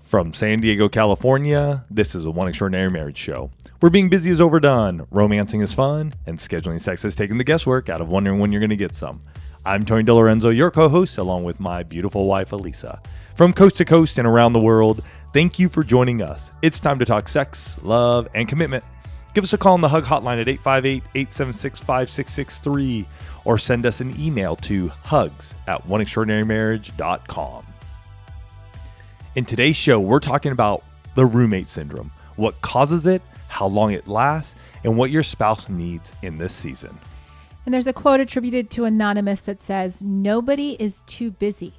From San Diego, California, this is a One Extraordinary Marriage show. Where being busy is overdone, romancing is fun, and scheduling sex has taken the guesswork out of wondering when you're going to get some. I'm Tony DeLorenzo, your co-host, along with my beautiful wife, Elisa. From coast to coast and around the world, thank you for joining us. It's time to talk sex, love, and commitment. Give us a call on the Hug Hotline at 858-876-5663 or send us an email to hugs@oneextraordinarymarriage.com. In today's show, we're talking about the roommate syndrome, what causes it, how long it lasts, and what your spouse needs in this season. And there's a quote attributed to Anonymous that says, "Nobody is too busy.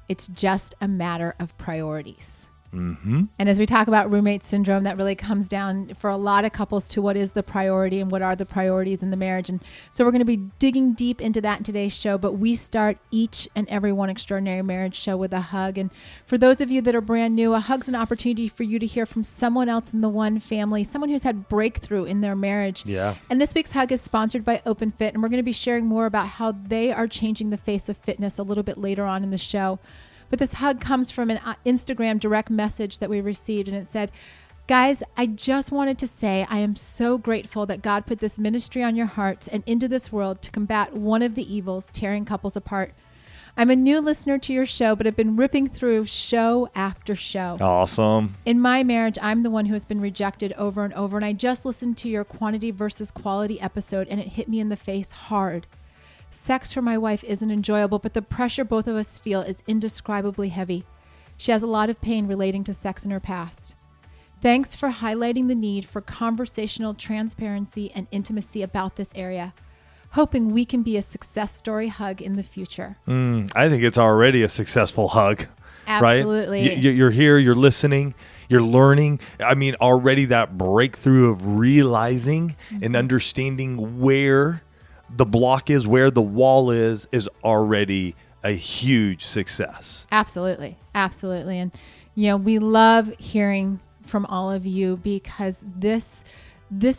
It's just a matter of priorities." Mm-hmm. And as we talk about roommate syndrome, that really comes down for a lot of couples to what is the priority and what are the priorities in the marriage. And so we're going to be digging deep into that in today's show, but we start each and every One Extraordinary Marriage show with a hug. And for those of you that are brand new, a hug's an opportunity for you to hear from someone else in the one family, someone who's had breakthrough in their marriage. Yeah. And this week's hug is sponsored by OpenFit, and we're going to be sharing more about how they are changing the face of fitness a little bit later on in the show. But this hug comes from an Instagram direct message that we received, and it said, "Guys, I just wanted to say I am so grateful that God put this ministry on your hearts and into this world to combat one of the evils tearing couples apart. I'm a new listener to your show, but I've been ripping through show after show. Awesome. In my marriage, I'm the one who has been rejected over and over, and I just listened to your quantity versus quality episode, and it hit me in the face hard. Sex for my wife isn't enjoyable, but the pressure both of us feel is indescribably heavy. She has a lot of pain relating to sex in her past. Thanks for highlighting the need for conversational transparency and intimacy about this area. Hoping we can be a success story hug in the future." I think it's already a successful hug. Absolutely. Right? You're here, you're listening, you're learning. I mean, already that breakthrough of realizing and understanding where the block is, where the wall is already a huge success. Absolutely. Absolutely. And, we love hearing from all of you because this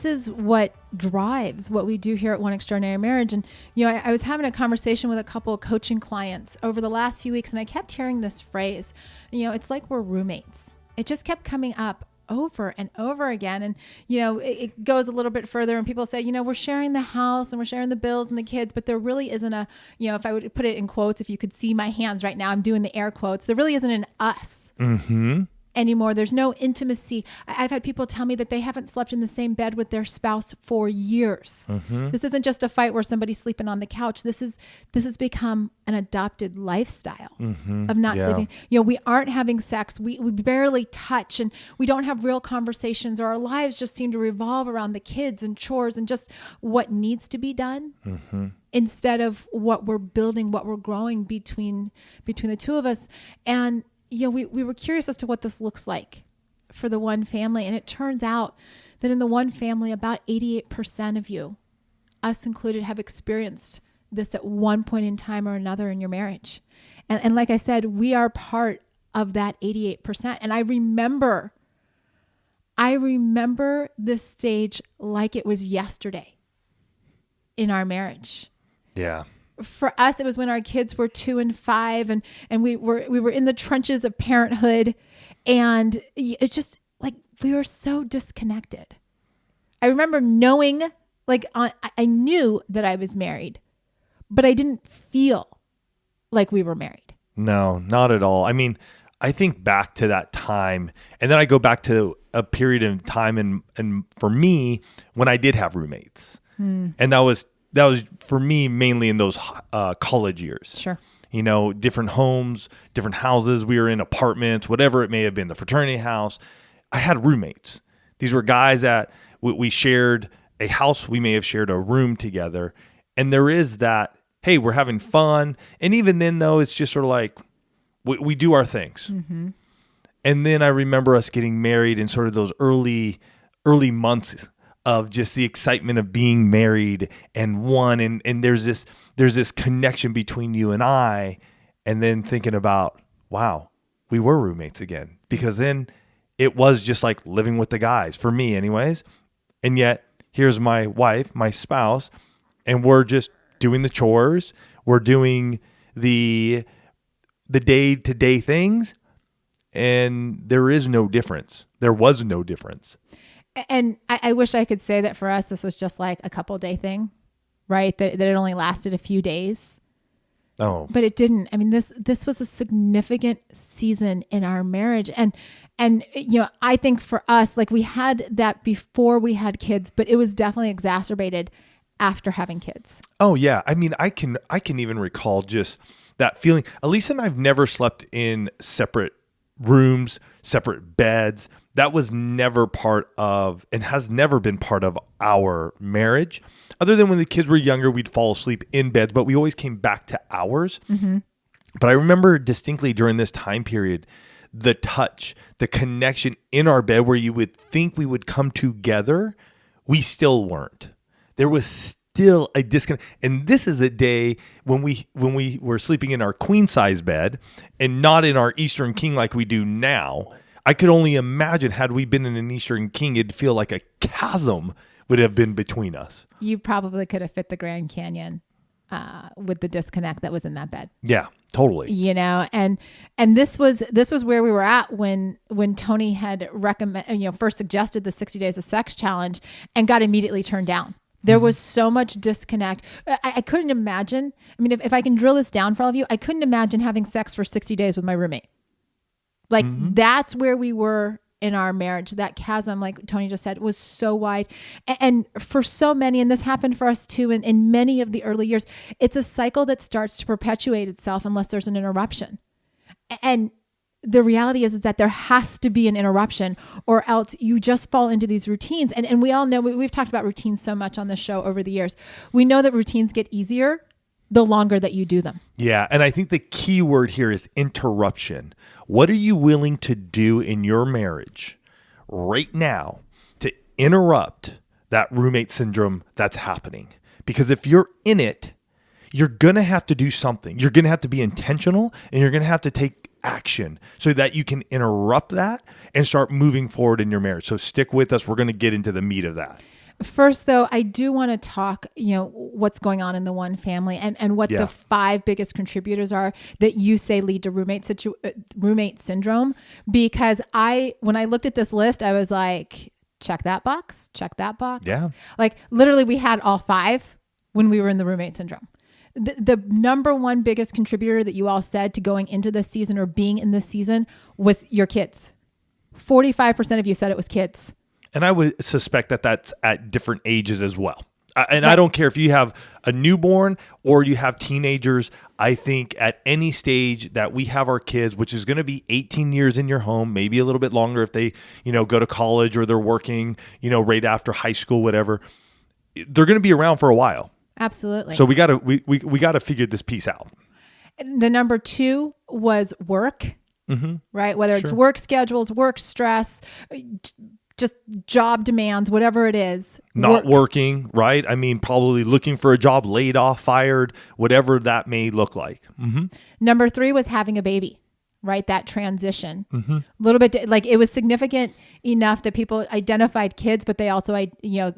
is what drives what we do here at One Extraordinary Marriage. And, I was having a conversation with a couple of coaching clients over the last few weeks, and I kept hearing this phrase, it's like we're roommates. It just kept coming up over and over again. And, it goes a little bit further and people say, we're sharing the house and we're sharing the bills and the kids, but there really isn't a, if I would put it in quotes, if you could see my hands right now, I'm doing the air quotes, there really isn't an us anymore. There's no intimacy. I've had people tell me that they haven't slept in the same bed with their spouse for years. This isn't just a fight where somebody's sleeping on the couch. This has become an adopted lifestyle of not sleeping. We aren't having sex. We barely touch, and we don't have real conversations, or our lives just seem to revolve around the kids and chores and just what needs to be done instead of what we're building, what we're growing between the two of us. And we were curious as to what this looks like for the one family. And it turns out that in the one family, about 88% of you, us included, have experienced this at one point in time or another in your marriage. And like I said, we are part of that 88%. And I remember this stage like it was yesterday in our marriage. Yeah. For us, it was when our kids were 2 and 5, and we were in the trenches of parenthood, and it's just like we were so disconnected. I remember knowing, I knew that I was married, but I didn't feel like we were married. No, not at all. I mean, I think back to that time, and then I go back to a period of time, and for me, when I did have roommates, and that was for me mainly in those college years. Sure. Different homes, different houses. We were in apartments, whatever it may have been, the fraternity house. I had roommates. These were guys that we shared a house. We may have shared a room together. And there is that, hey, we're having fun. And even then, though, it's just sort of like we do our things. And then I remember us getting married in sort of those early months of just the excitement of being married and one, and there's this connection between you and I, and then thinking about, wow, we were roommates again, because then it was just like living with the guys, for me anyways. And yet here's my wife, my spouse, and we're just doing the chores, we're doing the day-to-day things, and there is no difference. There was no difference. And I wish I could say that for us, this was just like a couple day thing, right? That it only lasted a few days. Oh, But it didn't. I mean, this was a significant season in our marriage. And I think for us, like we had that before we had kids, but it was definitely exacerbated after having kids. oh yeah. I mean, I can even recall just that feeling. Elisa and I've never slept in separate rooms, separate beds. That was never part of, and has never been part of our marriage. Other than when the kids were younger, we'd fall asleep in beds, but we always came back to ours. Mm-hmm. But I remember distinctly during this time period, the touch, the connection in our bed where you would think we would come together, we still weren't. There was still a disconnect. And this is a day when we were sleeping in our queen size bed and not in our Eastern King like we do now. I could only imagine had we been in an Eastern King, it'd feel like a chasm would have been between us. You probably could have fit the Grand Canyon with the disconnect that was in that bed. Yeah, totally. And this was where we were at when Tony had first suggested the 60 days of sex challenge and got immediately turned down. There was so much disconnect. I couldn't imagine. I mean, if I can drill this down for all of you, I couldn't imagine having sex for 60 days with my roommate. Like that's where we were in our marriage. That chasm, like Tony just said, was so wide. And for so many, and this happened for us too, in many of the early years, it's a cycle that starts to perpetuate itself unless there's an interruption. And the reality is that there has to be an interruption or else you just fall into these routines. And we all know, we've talked about routines so much on this show over the years. We know that routines get easier the longer that you do them. Yeah. And I think the key word here is interruption. What are you willing to do in your marriage right now to interrupt that roommate syndrome that's happening? Because if you're in it, you're going to have to do something. You're going to have to be intentional and you're going to have to take action so that you can interrupt that and start moving forward in your marriage. So stick with us. We're going to get into the meat of that. First, though, I do want to talk, what's going on in the one family and what the 5 biggest contributors are that you say lead to roommate syndrome. Because when I looked at this list, I was like, check that box, check that box. Yeah. Like literally we had all 5 when we were in the roommate syndrome. The number one biggest contributor that you all said to going into this season or being in this season was your kids. 45% of you said it was kids. And I would suspect that that's at different ages as well. I don't care if you have a newborn or you have teenagers. I think at any stage that we have our kids, which is going to be 18 years in your home, maybe a little bit longer if they, go to college or they're working, right after high school, whatever, they're going to be around for a while. Absolutely. So we got to figure this piece out. The number 2 was work, right? Whether it's work schedules, work stress, just job demands, whatever it is. Not working, right? I mean, probably looking for a job, laid off, fired, whatever that may look like. Mm-hmm. Number 3 was having a baby, right? That transition. A little bit, like it was significant enough that people identified kids, but they also,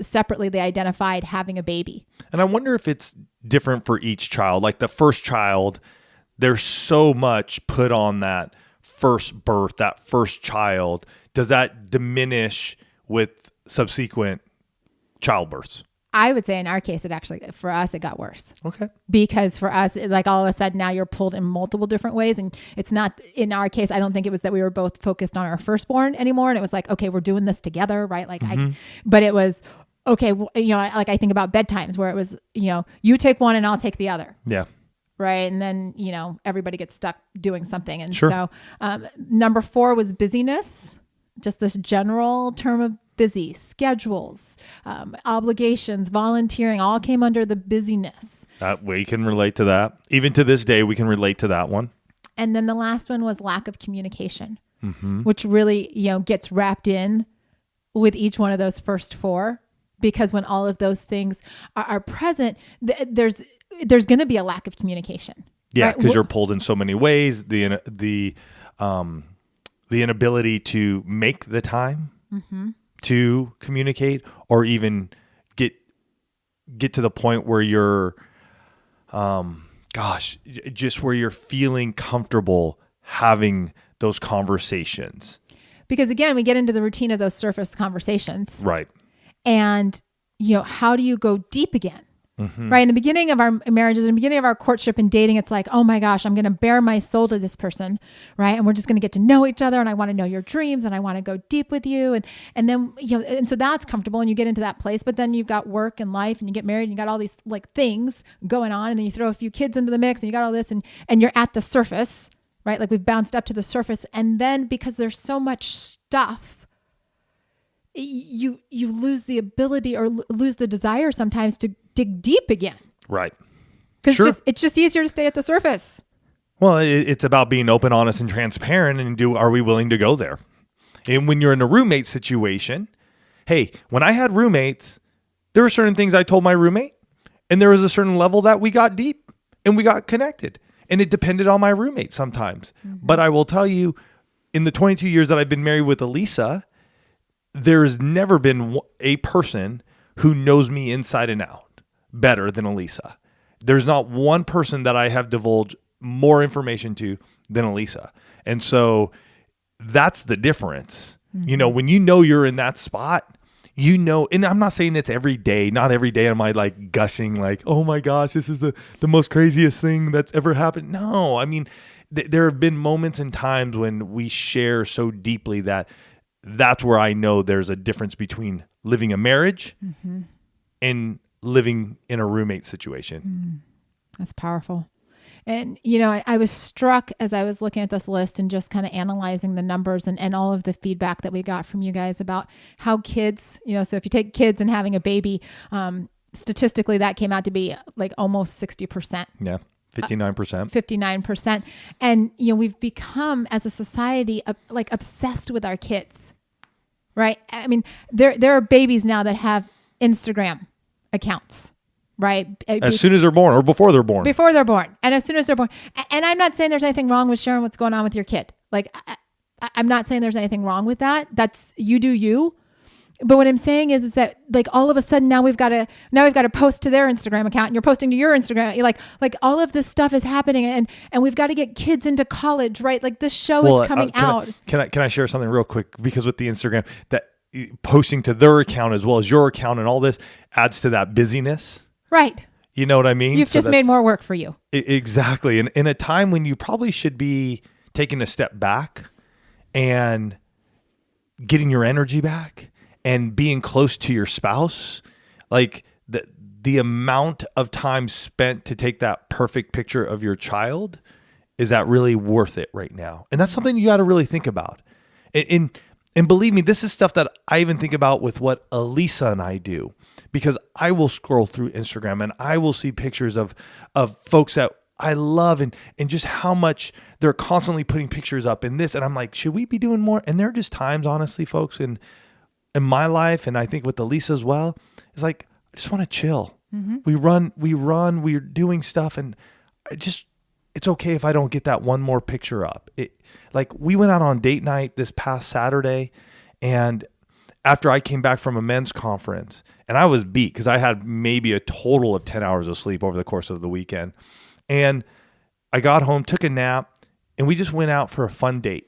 separately they identified having a baby. And I wonder if it's different for each child. Like the first child, there's so much put on that first birth, that first child. Does that diminish with subsequent childbirths? I would say in our case, for us, it got worse. Okay. Because for us, like all of a sudden now you're pulled in multiple different ways. And it's not, in our case, I don't think it was that we were both focused on our firstborn anymore. And it was like, okay, we're doing this together, right? Like, but it was, okay, well, like I think about bedtimes where it was, you take one and I'll take the other. Yeah. Right. And then, everybody gets stuck doing something. And so number 4 was busyness. Just this general term of busy, schedules, obligations, volunteering, all came under the busyness. We can relate to that. Even to this day, we can relate to that one. And then the last one was lack of communication, which really, gets wrapped in with each one of those first 4, because when all of those things are present, there's going to be a lack of communication. Yeah, because you're pulled in so many ways. The inability to make the time to communicate, or even get to the point where you're, just where you're feeling comfortable having those conversations. Because again, we get into the routine of those surface conversations. Right. And, how do you go deep again? Right. In the beginning of our marriages, in the beginning of our courtship and dating, it's like, oh my gosh, I'm going to bare my soul to this person. Right. And we're just going to get to know each other. And I want to know your dreams and I want to go deep with you. And then, and so that's comfortable and you get into that place, but then you've got work and life and you get married and you got all these like things going on. And then you throw a few kids into the mix and you got all this and you're at the surface, right? Like we've bounced up to the surface. And then because there's so much stuff, you lose the ability or lose the desire sometimes to dig deep again. Right. Because it's just easier to stay at the surface. Well, it's about being open, honest, and transparent and are we willing to go there? And when you're in a roommate situation, hey, when I had roommates, there were certain things I told my roommate and there was a certain level that we got deep and we got connected. And it depended on my roommate sometimes. But I will tell you, in the 22 years that I've been married with Elisa, there's never been a person who knows me inside and out better than Elisa. There's not one person that I have divulged more information to than Elisa. And so that's the difference. When you're in that spot, and I'm not saying it's every day. Not every day am I like gushing like, oh my gosh, this is the most craziest thing that's ever happened. No, I mean, there have been moments and times when we share so deeply that's where I know there's a difference between living a marriage and living in a roommate situation. That's powerful. And, I was struck as I was looking at this list and just kind of analyzing the numbers and all of the feedback that we got from you guys about how kids, so if you take kids and having a baby, statistically that came out to be like almost 60%. Yeah. 59%. 59%. And, we've become as a society like obsessed with our kids, right? I mean, there are babies now that have Instagram accounts, right? As soon as they're born or before they're born. Before they're born. And as soon as they're born. And I'm not saying there's anything wrong with sharing what's going on with your kid. Like, I'm not saying there's anything wrong with that. That's you do you. But what I'm saying is that like all of a sudden now we've got to post to their Instagram account and you're posting to your Instagram. You're like all of this stuff is happening and we've got to get kids into college, right? Like this show is coming out. Can I share something real quick? Because with the Instagram, that posting to their account as well as your account and all this adds to that busyness. Right. You know what I mean? You've just made more work for you. Exactly. And in a time when you probably should be taking a step back and getting your energy back and being close to your spouse, like the amount of time spent to take that perfect picture of your child, is that really worth it right now? And that's something you got to really think about. And believe me, this is stuff that I even think about with what Elisa and I do, because I will scroll through Instagram and I will see pictures of folks that I love and just how much they're constantly putting pictures up in this. And I'm like, should we be doing more? And there are just times, honestly, folks, in my life, and I think with Elisa as well, it's like, I just want to chill. We run, we're doing stuff, and it's okay if I don't get that one more picture up. Like we went out on date night this past Saturday, and after I came back from a men's conference, and I was beat because I had maybe a total of 10 hours of sleep over the course of the weekend. And I got home, took a nap, and we just went out for a fun date.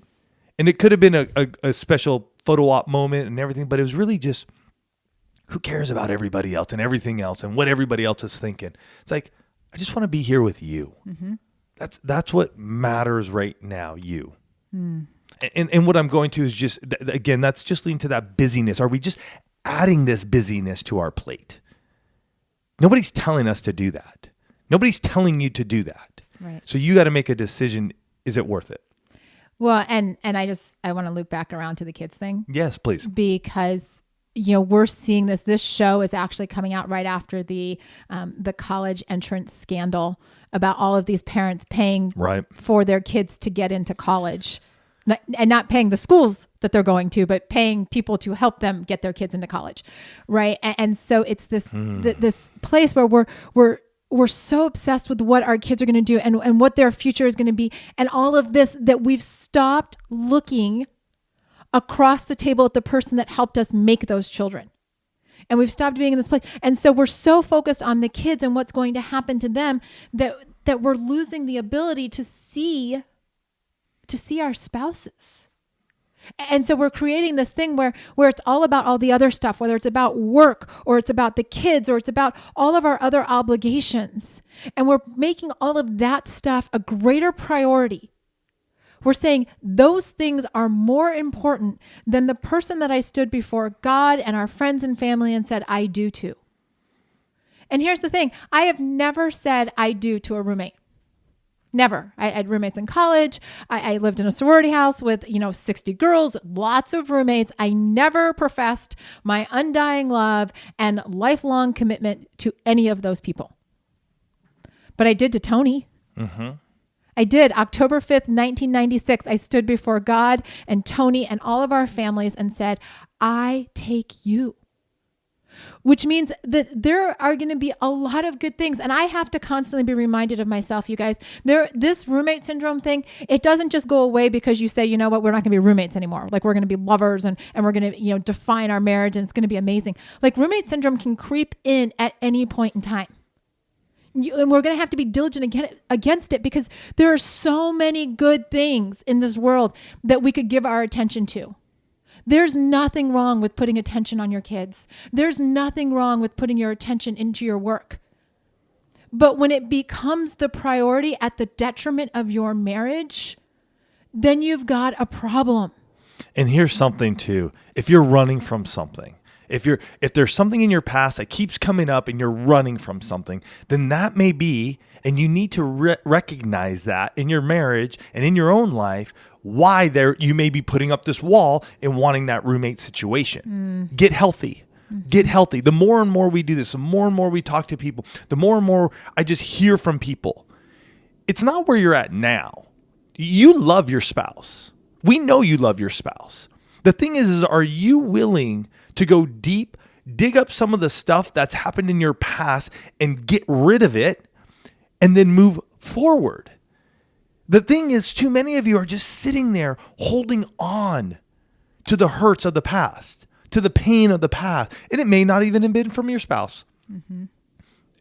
And it could have been a special photo op moment and everything, but it was really just, who cares about everybody else and everything else and what everybody else is thinking? It's like, I just want to be here with you. That's what matters right now, you. And what I'm going to is just, again, that's just leading to that busyness. Are we just adding this busyness to our plate? Nobody's telling us to do that. Nobody's telling you to do that. Right. So you got to make a decision. Is it worth it? Well, and I want to loop back around to the kids thing. Yes, please. Because, we're seeing this show is actually coming out right after the college entrance scandal about all of these parents paying for their kids to get into college, and not paying the schools that they're going to, but paying people to help them get their kids into college. Right. And so it's this, this place where we're so obsessed with what our kids are going to do and what their future is going to be. And all of this, that we've stopped looking across the table at the person that helped us make those children. And we've stopped being in this place. And so we're so focused on the kids and what's going to happen to them that we're losing the ability to see to see our spouses. And so we're creating this thing where it's all about all the other stuff, whether it's about work or it's about the kids or it's about all of our other obligations. And we're making all of that stuff a greater priority. We're saying those things are more important than the person that I stood before God and our friends and family and said, I do to. And here's the thing. I have never said I do to a roommate. Never. I had roommates in college. I lived in a sorority house with, 60 girls, lots of roommates. I never professed my undying love and lifelong commitment to any of those people. But I did to Tony. Mm-hmm. I did. October 5th, 1996, I stood before God and Tony and all of our families and said, I take you. Which means that there are going to be a lot of good things. And I have to constantly be reminded of myself, you guys. This roommate syndrome thing, it doesn't just go away because you say, you know what, we're not going to be roommates anymore. Like we're going to be lovers and we're going to, define our marriage and it's going to be amazing. Like roommate syndrome can creep in at any point in time. And we're going to have to be diligent against it because there are so many good things in this world that we could give our attention to. There's nothing wrong with putting attention on your kids. There's nothing wrong with putting your attention into your work. But when it becomes the priority at the detriment of your marriage, then you've got a problem. And here's something too. If you're running from something, if there's something in your past that keeps coming up and you're running from something, then that may be, and you need to recognize that in your marriage and in your own life, why you may be putting up this wall and wanting that roommate situation. Get healthy. Mm-hmm. Get healthy. The more and more we do this, the more and more we talk to people, the more and more I just hear from people. It's not where you're at now. You love your spouse. We know you love your spouse. The thing is are you willing to go deep, dig up some of the stuff that's happened in your past and get rid of it and then move forward? The thing is, too many of you are just sitting there holding on to the hurts of the past, to the pain of the past. And it may not even have been from your spouse. Mm-hmm.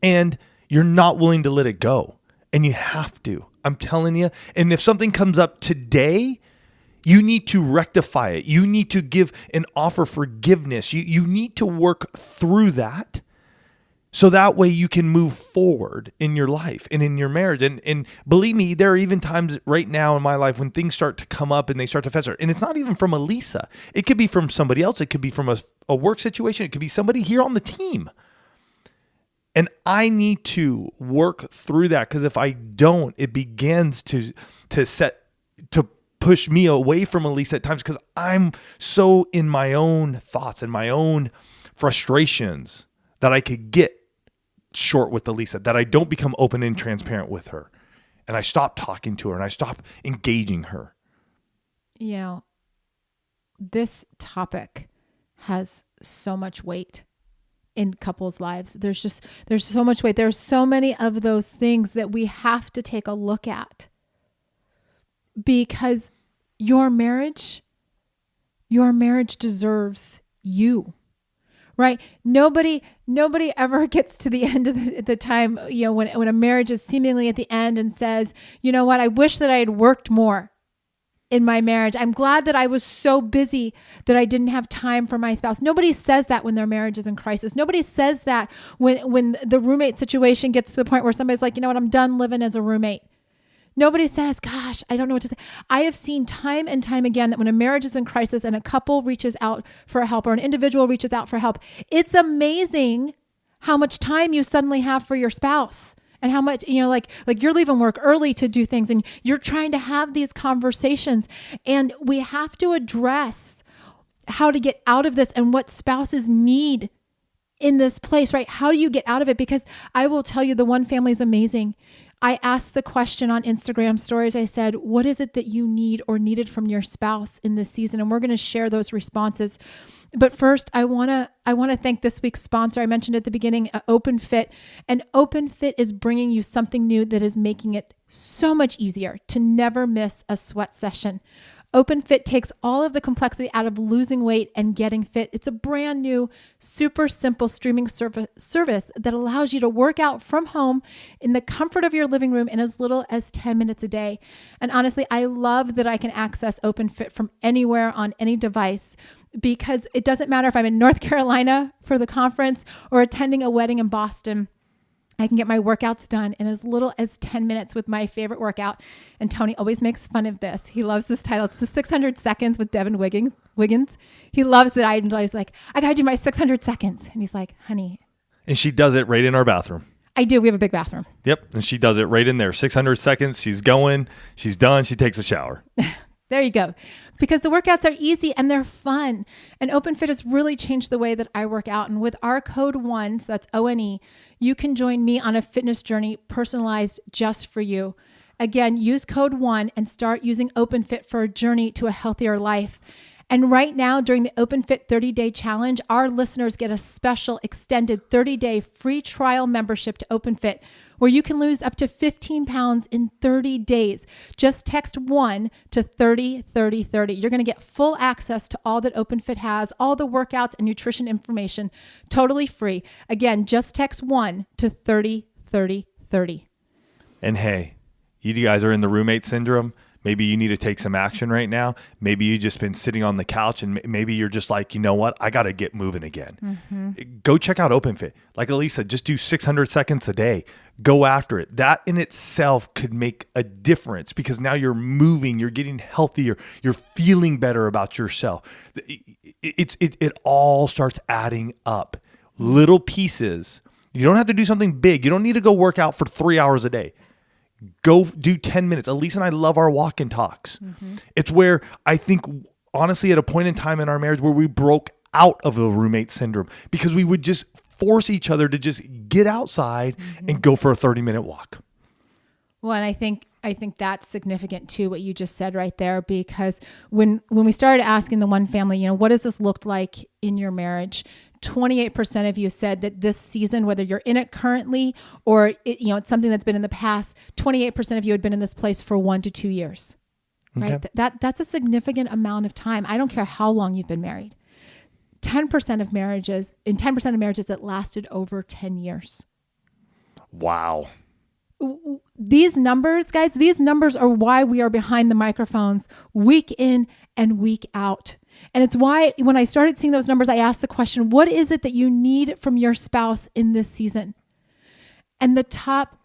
And you're not willing to let it go. And you have to. I'm telling you. And if something comes up today, you need to rectify it. You need to give and offer forgiveness. You need to work through that. So that way you can move forward in your life and in your marriage. And believe me, there are even times right now in my life when things start to come up and they start to fester. And it's not even from Elisa. It could be from somebody else. It could be from a work situation. It could be somebody here on the team. And I need to work through that because if I don't, it begins to push me away from Elisa at times because I'm so in my own thoughts and my own frustrations that I could get short with Elisa, that I don't become open and transparent with her. And I stop talking to her and I stop engaging her. This topic has so much weight in couples' lives. There's so much weight. There's so many of those things that we have to take a look at because your marriage deserves you. Right? Nobody ever gets to the end of the time, when a marriage is seemingly at the end and says, you know what, I wish that I had worked more in my marriage. I'm glad that I was so busy that I didn't have time for my spouse. Nobody says that when their marriage is in crisis. Nobody says that when the roommate situation gets to the point where somebody's like, you know what, I'm done living as a roommate. Nobody says, gosh, I don't know what to say. I have seen time and time again that when a marriage is in crisis and a couple reaches out for help or an individual reaches out for help, it's amazing how much time you suddenly have for your spouse and how much, like you're leaving work early to do things and you're trying to have these conversations. And we have to address how to get out of this and what spouses need in this place, right? How do you get out of it? Because I will tell you, the one family is amazing. I asked the question on Instagram stories. I said, what is it that you need or needed from your spouse in this season? And we're going to share those responses. But first, I want to thank this week's sponsor. I mentioned at the beginning, OpenFit. And OpenFit is bringing you something new that is making it so much easier to never miss a sweat session. OpenFit takes all of the complexity out of losing weight and getting fit. It's a brand new, super simple streaming service that allows you to work out from home in the comfort of your living room in as little as 10 minutes a day. And honestly, I love that I can access OpenFit from anywhere on any device, because it doesn't matter if I'm in North Carolina for the conference or attending a wedding in Boston. I can get my workouts done in as little as 10 minutes with my favorite workout. And Tony always makes fun of this. He loves this title. It's the 600 seconds with Devin Wiggins. He loves that I was like, I got to do my 600 seconds. And he's like, honey. And she does it right in our bathroom. I do. We have a big bathroom. Yep. And she does it right in there. 600 seconds. She's going. She's done. She takes a shower. There you go. Because the workouts are easy and they're fun. And OpenFit has really changed the way that I work out. And with our code ONE, so that's ONE, you can join me on a fitness journey personalized just for you. Again, use code ONE and start using OpenFit for a journey to a healthier life. And right now, during the OpenFit 30-day challenge, our listeners get a special extended 30-day free trial membership to OpenFit, where you can lose up to 15 pounds in 30 days. Just text ONE to 303030. You're going to get full access to all that OpenFit has, all the workouts and nutrition information, totally free. Again, just text ONE to 303030. And hey, you guys are in the roommate syndrome. Maybe you need to take some action right now. Maybe you've just been sitting on the couch and maybe you're just like, you know what? I got to get moving again. Mm-hmm. Go check out OpenFit. Like Elisa, just do 600 seconds a day. Go after it. That in itself could make a difference, because now you're moving, you're getting healthier, you're feeling better about yourself. It all starts adding up. Little pieces. You don't have to do something big. You don't need to go work out for 3 hours a day. Go do 10 minutes. Elise and I love our walk and talks. Mm-hmm. It's where I think, honestly, at a point in time in our marriage where we broke out of the roommate syndrome, because we would just force each other to just get outside and go for a 30-minute walk. Well, and I think that's significant too, what you just said right there, because when we started asking the one family, what does this look like in your marriage? 28% of you said that this season, whether you're in it currently or it's something that's been in the past, 28% of you had been in this place for 1 to 2 years. Okay. Right? That's a significant amount of time. I don't care how long you've been married. 10% of marriages, it lasted over 10 years. Wow. These numbers, guys, are why we are behind the microphones week in and week out. And it's why when I started seeing those numbers, I asked the question, what is it that you need from your spouse in this season? And the top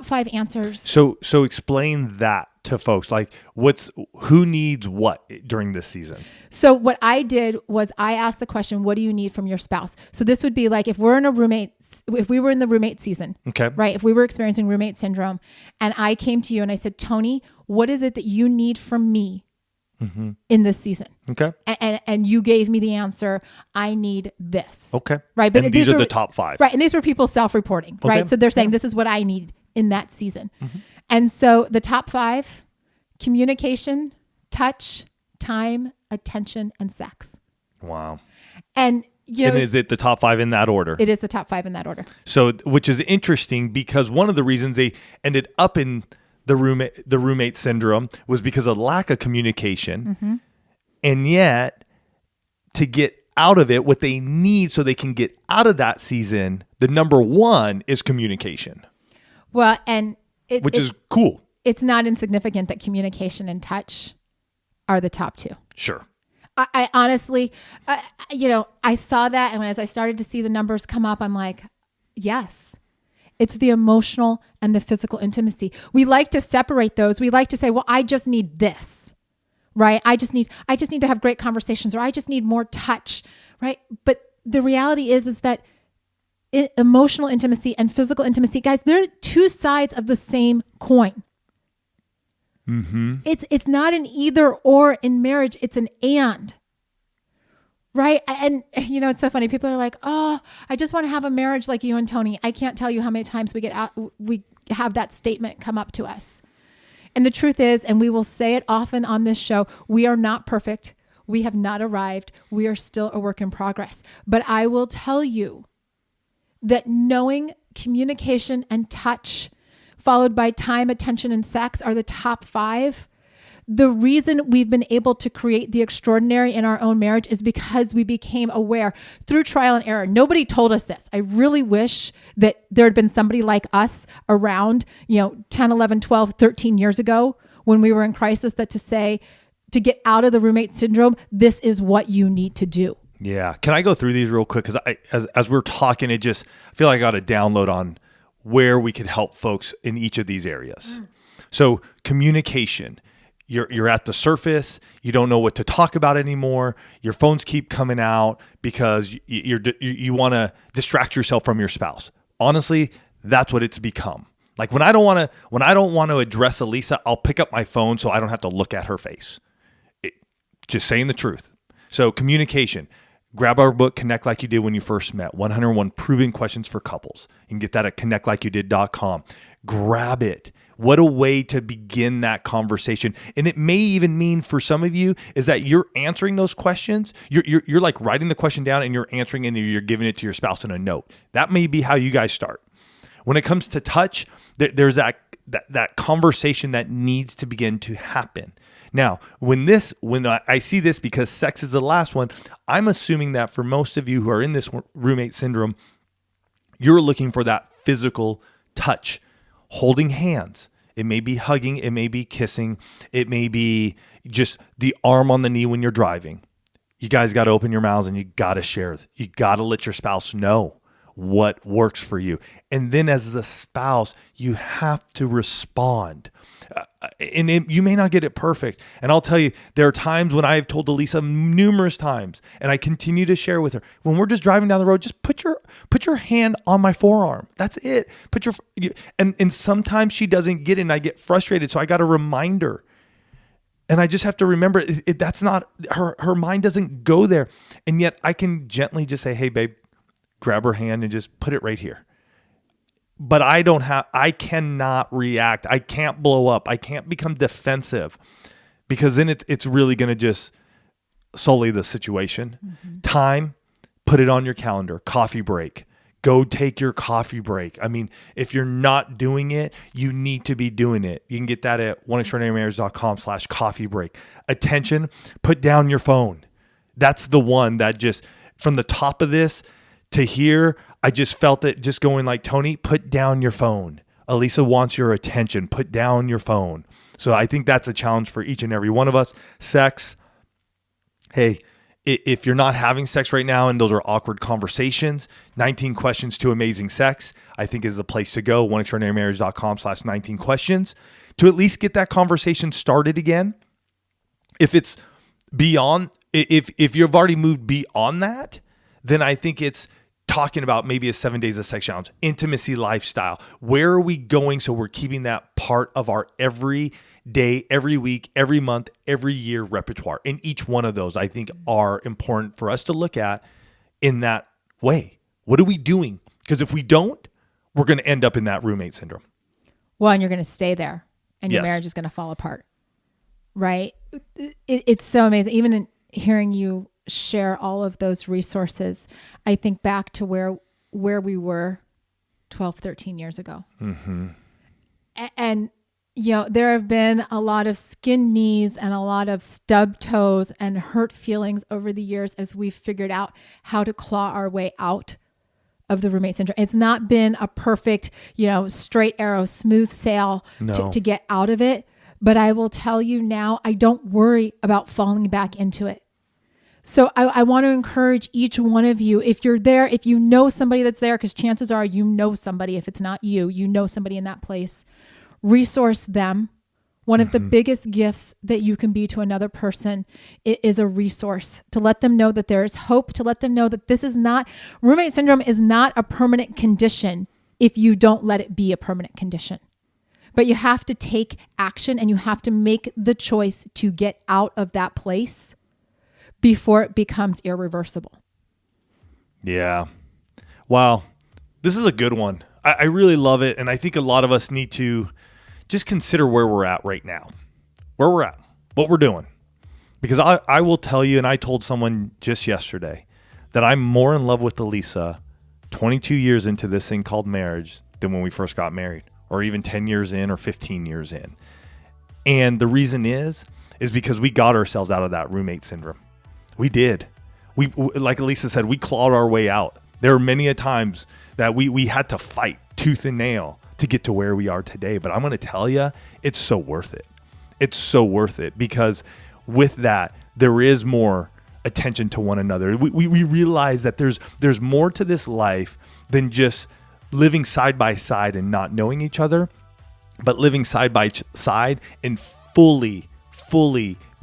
5 answers. So explain that to folks. Like who needs what during this season? So what I did was I asked the question, what do you need from your spouse? So this would be like if we were in the roommate season, okay, right? If we were experiencing roommate syndrome and I came to you and I said, Tony, what is it that you need from me in this season? Okay. And you gave me the answer, I need this. Okay. Right. But these are the top 5. Right. And these were people self-reporting, okay, right? So they're saying, this is what I need in that season. Mm-hmm. And so the top 5: communication, touch, time, attention, and sex. Wow. And is it the top 5 in that order? It is the top 5 in that order. So, which is interesting, because one of the reasons they ended up in the roommate syndrome was because of lack of communication. Mm-hmm. And yet, to get out of it, what they need so they can get out of that season, the number 1 is communication. Well, and which is cool. It's not insignificant that communication and touch are the top 2. Sure. I honestly, I saw that, and as I started to see the numbers come up, I'm like, yes, it's the emotional and the physical intimacy. We like to separate those. We like to say, well, I just need this, right? I just need to have great conversations, or I just need more touch, right? But the reality is that emotional intimacy and physical intimacy, guys, they're 2 sides of the same coin. Mm-hmm. It's not an either or in marriage. It's an and, right? And it's so funny. People are like, oh, I just want to have a marriage like you and Tony. I can't tell you how many times we have that statement come up to us. And the truth is, and we will say it often on this show, we are not perfect. We have not arrived. We are still a work in progress. But I will tell you that knowing communication and touch, followed by time, attention, and sex, are the top 5. The reason we've been able to create the extraordinary in our own marriage is because we became aware through trial and error. Nobody told us this. I really wish that there had been somebody like us around, 10, 11, 12, 13 years ago when we were in crisis, that to get out of the roommate syndrome, this is what you need to do. Yeah. Can I go through these real quick? Because as we're talking, I feel like I got a download on where we could help folks in each of these areas. So communication, you're at the surface. You don't know what to talk about anymore. Your phones keep coming out because you want to distract yourself from your spouse. Honestly, that's what it's become. Like when I don't want to address Elisa, I'll pick up my phone so I don't have to look at her face. Just saying the truth. So communication. Grab our book, Connect Like You Did When You First Met, 101 Proven Questions for Couples. You can get that at connectlikeyouDid.com. Grab it. What a way to begin that conversation. And it may even mean for some of you is that you're answering those questions. You're like writing the question down and you're answering it and you're giving it to your spouse in a note. That may be how you guys start. When it comes to touch, there's that conversation that needs to begin to happen. Now, when I see this, because sex is the last one, I'm assuming that for most of you who are in this roommate syndrome, you're looking for that physical touch, holding hands. It may be hugging, it may be kissing, it may be just the arm on the knee when you're driving. You guys got to open your mouths and you got to share. You got to let your spouse know what works for you. And then as the spouse, you have to respond. You may not get it perfect. And I'll tell you, there are times when I've told Elisa numerous times, and I continue to share with her, when we're just driving down the road, just put your hand on my forearm. That's it. And sometimes she doesn't get it and I get frustrated. So I got to remind her. And I just have to remember that's not, her mind doesn't go there. And yet I can gently just say, hey babe, grab her hand and just put it right here. But I cannot react. I can't blow up. I can't become defensive because then it's really going to just sully the situation. Mm-hmm. Time, put it on your calendar. Coffee break. Go take your coffee break. I mean, if you're not doing it, you need to be doing it. You can get that at oneextraordinarymarriage.com/coffee break. Attention, put down your phone. That's the one that just, from the top of this to here, I just felt it just going like, Tony, put down your phone. Elisa wants your attention. Put down your phone. So I think that's a challenge for each and every one of us. Sex. Hey, if you're not having sex right now and those are awkward conversations, 19 questions to amazing sex, I think is the place to go. oneextraordinarymarriage.com/19 questions to at least get that conversation started again. If it's beyond, if you've already moved beyond that, then I think it's talking about maybe a 7 days of sex challenge, intimacy lifestyle. Where are we going so we're keeping that part of our every day, every week, every month, every year repertoire? And each one of those I think are important for us to look at in that way. What are we doing? Because if we don't, we're going to end up in that roommate syndrome. Well, and you're going to stay there and your marriage is going to fall apart, right? It's so amazing. Even in hearing you share all of those resources, I think back to where we were 12, 13 years ago. Mm-hmm. And, there have been a lot of skin knees and a lot of stub toes and hurt feelings over the years as we've figured out how to claw our way out of the roommate syndrome. It's not been a perfect, straight arrow, smooth sail to get out of it. But I will tell you now, I don't worry about falling back into it. So I want to encourage each one of you, if you're there, if you know somebody that's there, because chances are you know somebody, if it's not you, you know somebody in that place, resource them. One of the biggest gifts that you can be to another person is a resource, to let them know that there is hope, to let them know that roommate syndrome is not a permanent condition if you don't let it be a permanent condition. But you have to take action and you have to make the choice to get out of that place before it becomes irreversible. Yeah. Wow. This is a good one. I really love it. And I think a lot of us need to just consider where we're at right now, what we're doing. Because I will tell you, and I told someone just yesterday, that I'm more in love with Elisa 22 years into this thing called marriage than when we first got married, or even 10 years in or 15 years in. And the reason is because we got ourselves out of that roommate syndrome. We did. We, like Elisa said, we clawed our way out. There are many a times that we had to fight tooth and nail to get to where we are today. But I'm going to tell you, it's so worth it. It's so worth it, because with that, there is more attention to one another. We realize that there's more to this life than just living side by side and not knowing each other, but living side by side and fully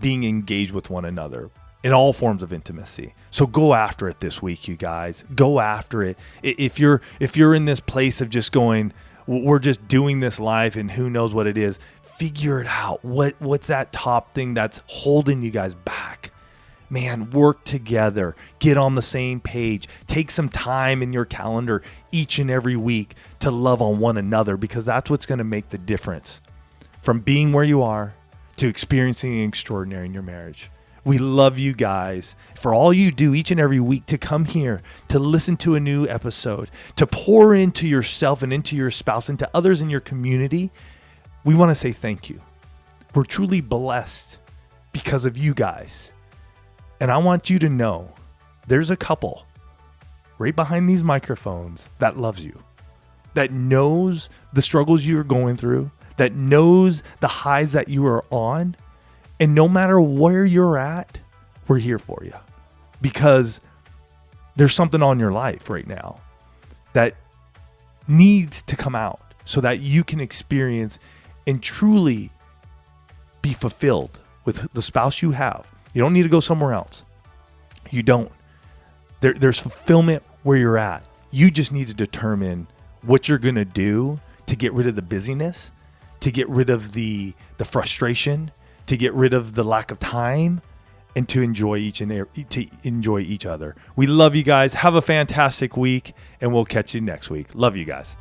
being engaged with one another in all forms of intimacy. So go after it this week, you guys. Go after it. If you're in this place of just going, we're just doing this life and who knows what it is, figure it out. What's that top thing that's holding you guys back? Man, work together. Get on the same page. Take some time in your calendar each and every week to love on one another, because that's what's going to make the difference from being where you are to experiencing the extraordinary in your marriage. We love you guys for all you do each and every week to come here, to listen to a new episode, to pour into yourself and into your spouse and to others in your community. We want to say thank you. We're truly blessed because of you guys. And I want you to know there's a couple right behind these microphones that loves you, that knows the struggles you're going through, that knows the highs that you are on. And no matter where you're at, we're here for you, because there's something on your life right now that needs to come out so that you can experience and truly be fulfilled with the spouse you have. You don't need to go somewhere else. You don't. There's fulfillment where you're at. You just need to determine what you're going to do to get rid of the busyness, to get rid of the frustration, to get rid of the lack of time, and to enjoy enjoy each other. We love you guys. Have a fantastic week, and we'll catch you next week. Love you guys.